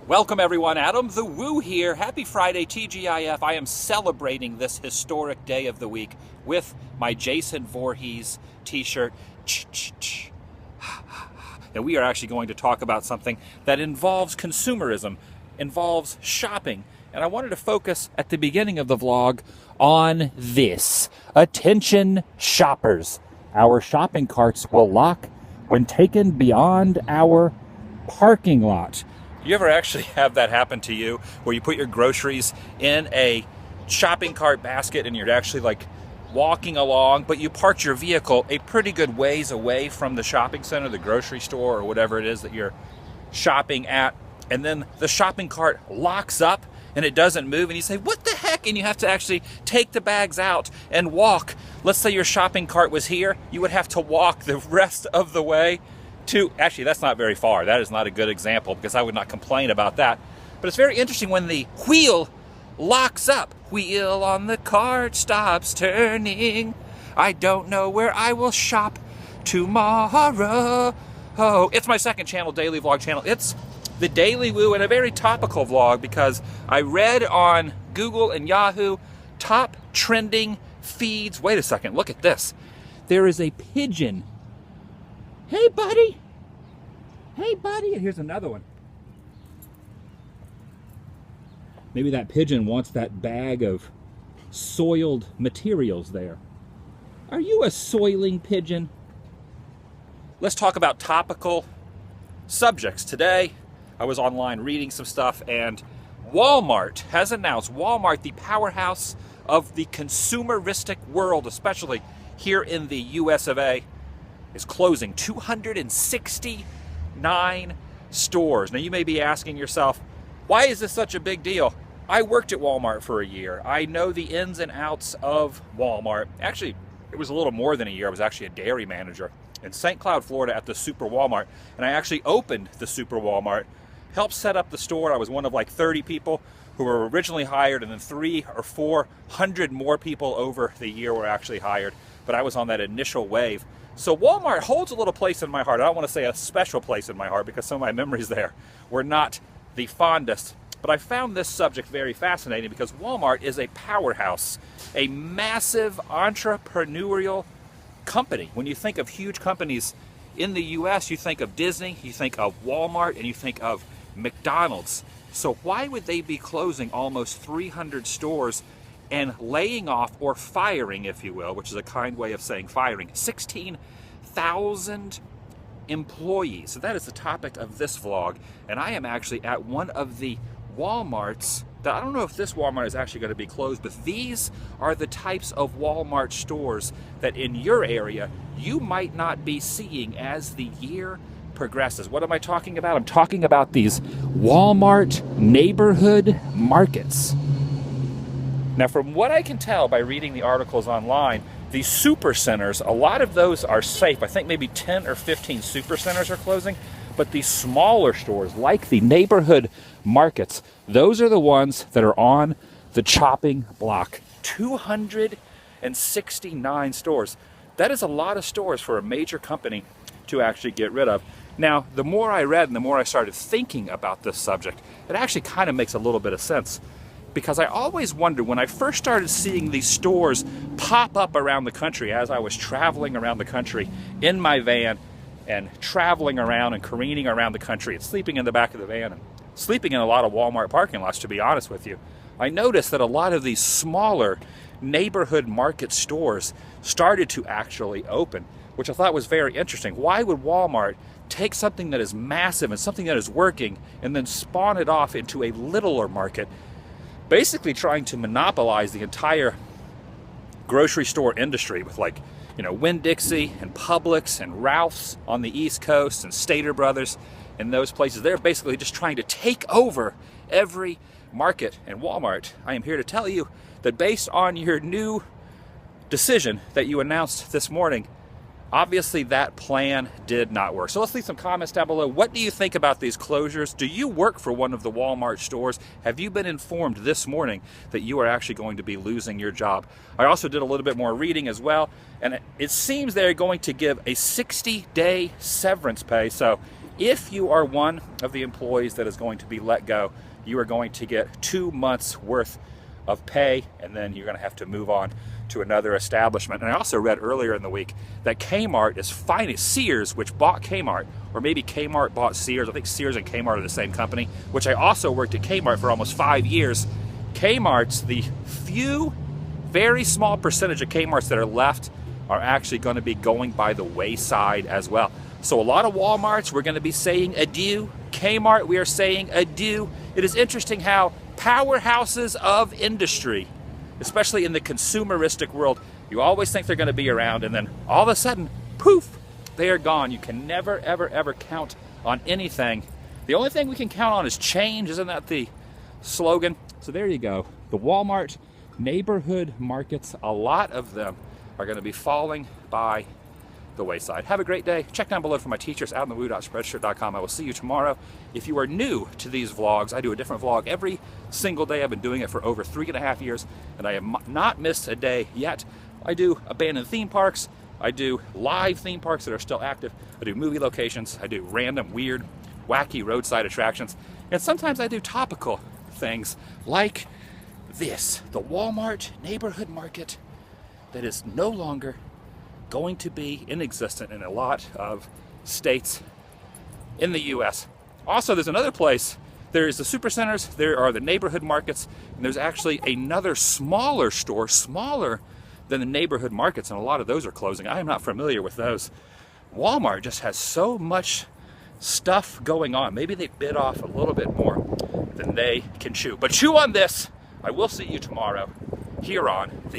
Welcome everyone, AdamTheWoo here. Happy Friday, TGIF. I am celebrating this historic day of the week with my Jason Voorhees t-shirt. And we are actually going to talk about something that involves consumerism, involves shopping. And I wanted to focus at the beginning of the vlog on this. Attention shoppers. Our shopping carts will lock when taken beyond our parking lot. You ever actually have that happen to you where you put your groceries in a shopping cart basket and you're actually like walking along, but you parked your vehicle a pretty good ways away from the shopping center, the grocery store, or whatever it is that you're shopping at, and then the shopping cart locks up and it doesn't move, and you say, what the heck? And you have to actually take the bags out and walk. Let's say your shopping cart was here, you would have to walk the rest of the way to, actually that's not very far. That is not a good example because I would not complain about that. But it's very interesting when the wheel locks up. Wheel on the cart stops turning. I don't know where I will shop tomorrow. Oh, it's my second channel, daily vlog channel. It's TheDailyWoo, and a very topical vlog because I read on Google and Yahoo top trending feeds. Wait a second, look at this. There is a pigeon. Hey, buddy. Hey, buddy. And here's another one. Maybe that pigeon wants that bag of soiled materials there. Are you a soiling pigeon? Let's talk about topical subjects. Today, I was online reading some stuff, and Walmart has announced, Walmart, the powerhouse of the consumeristic world, especially here in the US of A, is closing 269 stores. Now you may be asking yourself, why is this such a big deal? I worked at Walmart for a year. I know the ins and outs of Walmart. Actually, it was a little more than a year. I was actually a dairy manager in St. Cloud, Florida at the Super Walmart. And I actually opened the Super Walmart, helped set up the store. I was one of like 30 people who were originally hired, and then 300 or 400 more people over the year were actually hired. But I was on that initial wave. So Walmart holds a little place in my heart. I don't want to say a special place in my heart because some of my memories there were not the fondest. But I found this subject very fascinating because Walmart is a powerhouse, a massive entrepreneurial company. When you think of huge companies in the US, you think of Disney, you think of Walmart, and you think of McDonald's. So why would they be closing almost 300 stores and laying off, or firing, if you will, which is a kind way of saying firing, 16,000 employees? So that is the topic of this vlog. And I am actually at one of the Walmarts that, I don't know if this Walmart is actually going to be closed, but these are the types of Walmart stores that in your area you might not be seeing as the year progresses. What am I talking about? I'm talking about these Walmart neighborhood markets. Now, from what I can tell by reading the articles online, these super centers, a lot of those are safe. I think maybe 10 or 15 super centers are closing, but these smaller stores, like the neighborhood markets, those are the ones that are on the chopping block. 269 stores. That is a lot of stores for a major company to actually get rid of. Now, the more I read and the more I started thinking about this subject, it actually kind of makes a little bit of sense. Because I always wondered, when I first started seeing these stores pop up around the country as I was traveling around the country in my van and traveling around and careening around the country and sleeping in the back of the van and sleeping in a lot of Walmart parking lots, to be honest with you, I noticed that a lot of these smaller neighborhood market stores started to actually open, which I thought was very interesting. Why would Walmart take something that is massive and something that is working and then spawn it off into a littler market, basically trying to monopolize the entire grocery store industry with, like, you know, Winn-Dixie and Publix and Ralph's on the East Coast and Stater Brothers and those places. They're basically just trying to take over every market. And Walmart, I am here to tell you that based on your new decision that you announced this morning, obviously that plan did not work. So let's leave some comments down below. What do you think about these closures? Do you work for one of the Walmart stores? Have you been informed this morning that you are actually going to be losing your job? I also did a little bit more reading as well, and it seems they're going to give a 60-day severance pay. So If you are one of the employees that is going to be let go, you are going to get 2 months worth of pay, and then you're going to have to move on to another establishment. And I also read earlier in the week that Kmart is finding, Sears, which bought Kmart, or maybe Kmart bought Sears. I think Sears and Kmart are the same company, which I also worked at Kmart for almost 5 years. Kmart's, the few, very small percentage of Kmart's that are left are actually going to be going by the wayside as well. So a lot of Walmarts, we're going to be saying adieu. Kmart, we are saying adieu. It is interesting how powerhouses of industry, especially in the consumeristic world, you always think they're going to be around, and then all of a sudden, poof, they are gone. You can never, ever, ever count on anything. The only thing we can count on is change. Isn't that the slogan? So there you go. The Walmart neighborhood markets, a lot of them are going to be falling by the wayside. Have a great day. Check down below for my teachers, AdamTheWoo.spreadshirt.com. I will see you tomorrow. If you are new to these vlogs, I do a different vlog every single day. I've been doing it for over 3.5 years, and I have not missed a day yet. I do abandoned theme parks. I do live theme parks that are still active. I do movie locations. I do random, weird, wacky roadside attractions. And sometimes I do topical things like this, the Walmart neighborhood market that is no longer going to be in existence in a lot of states in the US. Also, there's another place. There's the supercenters, there are the neighborhood markets, and there's actually another smaller store, smaller than the neighborhood markets, and a lot of those are closing. I am not familiar with those. Walmart just has so much stuff going on. Maybe they bit off a little bit more than they can chew. But chew on this. I will see you tomorrow here on the